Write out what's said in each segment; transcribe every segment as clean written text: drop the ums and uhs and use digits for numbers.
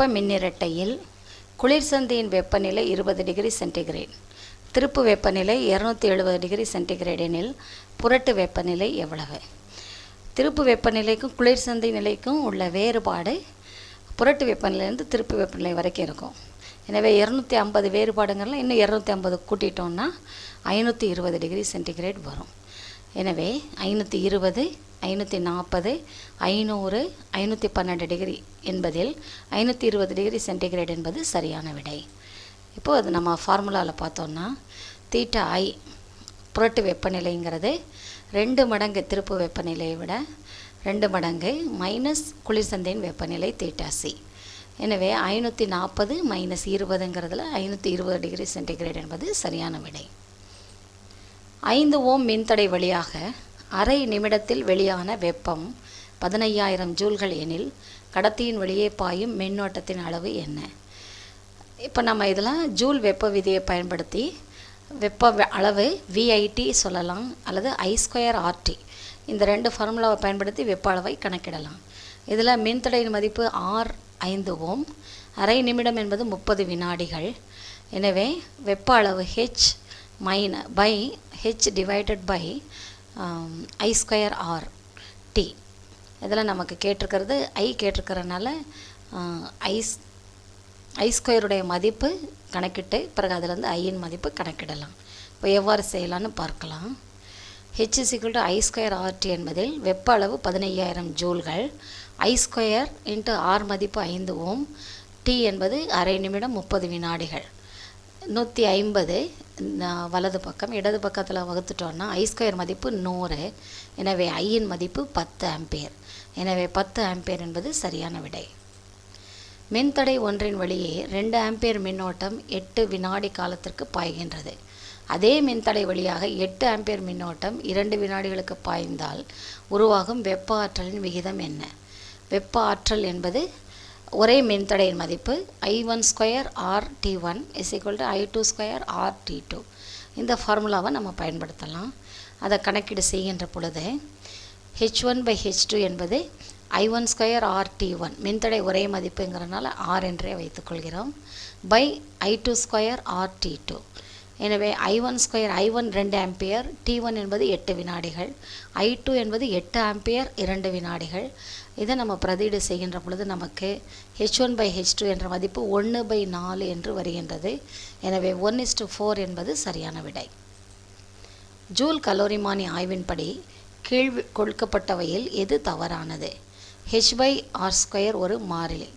வெப்ப மின்னிரட்டையில் குளிர் சந்தியின் வெப்பநிலை 20 டிகிரி சென்டிகிரேட், திருப்பு வெப்பநிலை 270 டிகிரி சென்டிகிரேட் எனில் புரட்டு வெப்பநிலை எவ்வளவு? திருப்பு வெப்பநிலைக்கும் குளிர் சந்தி நிலைக்கும் உள்ள வேறுபாடு புரட்டு வெப்பநிலையிலேருந்து திருப்பு வெப்பநிலை வரைக்கும் இருக்கும். எனவே 250 வேறுபாடுங்கிறதுல இன்னும் 250 கூட்டிட்டோம்னா 520 டிகிரி சென்டிகிரேட் வரும். எனவே 520, 540, 500, 512 டிகிரி என்பதில் 520 டிகிரி சென்டிகிரேட் என்பது சரியான விடை. இப்போது அது நம்ம ஃபார்முலாவில் பார்த்தோம்னா தீட்டா ஐ புரட்டு வெப்பநிலைங்கிறது 2 மடங்கு திருப்பு வெப்பநிலையை விட 2 மடங்கு மைனஸ் குளிர் சந்தியின் வெப்பநிலை தீட்டா சி. எனவே 540 மைனஸ் 20ங்கிறதுல 520 டிகிரி சென்டிகிரேட் என்பது சரியான விடை. 5 ஓம் மின்தடை வழியாக அரை நிமிடத்தில் வெளியான வெப்பம் 15000 ஜூல்கள் எனில் கடத்தியின் வழியே பாயும் மின்னோட்டத்தின் அளவு என்ன? இப்போ நம்ம இதில் ஜூல் வெப்ப விதியை பயன்படுத்தி வெப்ப அளவு விஐடி சொல்லலாம் அல்லது I²RT. இந்த 2 ஃபார்முலாவை பயன்படுத்தி வெப்ப அளவை கணக்கிடலாம். இதில் மின்தடையின் மதிப்பு R5 ஓம், அரை நிமிடம் என்பது 30 வினாடிகள். எனவே வெப்ப அளவு H டிவைடட் பை I²RT. இதில் நமக்கு கேட்டிருக்கிறது I கேட்டிருக்கிறதுனால I² மதிப்பு கணக்கிட்டு பிறகு அதிலிருந்து ஐயின் மதிப்பு கணக்கிடலாம். இப்போ எவ்வாறு செய்யலான்னு பார்க்கலாம். H I²RT என்பதில் வெப்ப அளவு 15000 ஜூல்கள், I² × R மதிப்பு 5 ஓம், T என்பது அரை நிமிடம் 30 வினாடிகள். 150 வலது பக்கம், இடது பக்கத்தில் வகுத்துட்டோன்னா I² மதிப்பு 100. எனவே ஐயின் மதிப்பு 10 ஆம்பியர். எனவே 10 ஆம்பியர் என்பது சரியான விடை. மின்தடை ஒன்றின் வழியே 2 ஆம்பியர் மின்னோட்டம் 8 வினாடி காலத்திற்கு பாய்கின்றது. அதே மின்தடை வழியாக 8 ஆம்பியர் மின்னோட்டம் 2 வினாடிகளுக்கு பாய்ந்தால் உருவாகும் வெப்ப ஆற்றலின் விகிதம் என்ன? வெப்ப ஆற்றல் என்பது ஒரே மின்தடையின் மதிப்பு I1²RT1 I2²RT2. இந்த ஃபார்முலாவை நம்ம பயன்படுத்தலாம். அதை கணக்கீடு செய்கின்ற பொழுது H1/H2 என்பது I1²RT1 மின்தடை ஒரே மதிப்புங்கிறனால R என்றே வைத்துக்கொள்கிறோம் பை I2²RT2. எனவே I1 2 ஆம்பியர், T1 என்பது 8 வினாடிகள், I2 என்பது 8 ஆம்பியர் 2 வினாடிகள். இதை நம்ம பிரதியீடு செய்கின்ற பொழுது நமக்கு H1/H2 என்ற மதிப்பு 1/4 என்று வருகின்றது. எனவே 1:4 என்பது சரியான விடை. ஜூல் கலோரிமானி ஆய்வின்படி கீழ் கொடுக்கப்பட்டவையில் எது தவறானது? H/R² ஒரு மாறிலி,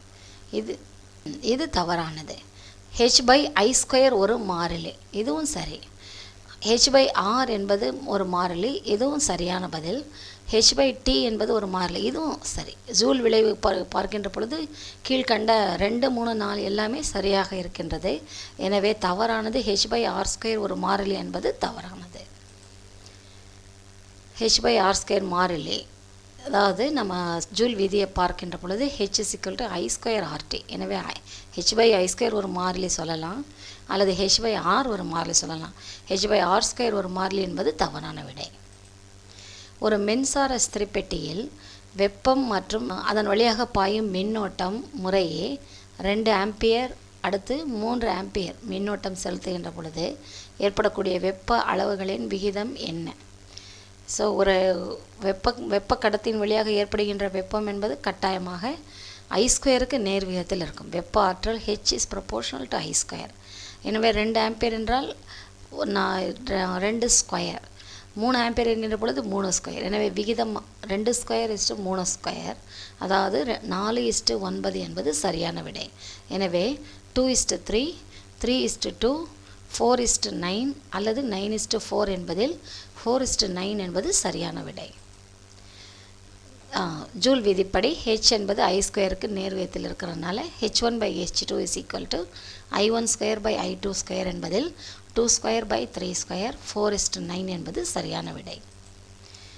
இது தவறானது. H/I² ஒரு மாறிலி, இதுவும் சரி. H/R என்பது ஒரு மாறிலி, இதுவும் சரியான பதில். H/T என்பது ஒரு மாறிலி, இதுவும் சரி. ஜூல் விளைவு பார்க்கின்ற பொழுது கீழ்கண்ட 2, 3, 4 எல்லாமே சரியாக இருக்கின்றது. எனவே தவறானது H/R² ஒரு மாறிலி என்பது தவறானது. H/R² மாறிலி, அதாவது நம்ம ஜூல் விதியை பார்க்கின்ற பொழுது H I²RT. எனவே H/I² ஒரு மாறிலி சொல்லலாம் அல்லது H/R ஒரு மாறிலி சொல்லலாம். H/R² ஒரு மாறிலி என்பது தவறான விடை. ஒரு மின்சார ஸ்திரிப்பெட்டியில் வெப்பம் மற்றும் அதன் வழியாக பாயும் மின்னோட்டம் முறையே 2 ஆம்பியர் அடுத்து 3 ஆம்பியர் மின்னோட்டம் செலுத்துகின்ற பொழுது ஏற்படக்கூடிய வெப்ப அளவுகளின் விகிதம் என்ன? ஸோ ஒரு வெப்ப கடத்தின் வழியாக ஏற்படுகின்ற வெப்பம் என்பது கட்டாயமாக I²க்கு நேர் விகிதத்தில் இருக்கும். வெப்ப ஆற்றல் H is proportional to I². எனவே 2 ஆம்பியர் என்றால் 2 ஸ்கொயர், 3 ஆம்பியர் என்கின்ற பொழுது 3². எனவே விகிதம் 2²3², அதாவது 4:9 என்பது சரியான விடை. எனவே 2:3, 3:2, 4:9 அல்லது 9:4 என்பதில் 4:9 என்பது சரியான விடை. ஜூல் விதிப்படி H என்பது I²க்கு நேர்விகிதத்தில் இருக்கிறதுனால H1/H2 I1²/I2² என்பதில் 2²/3², 4:9 என்பது சரியான விடை.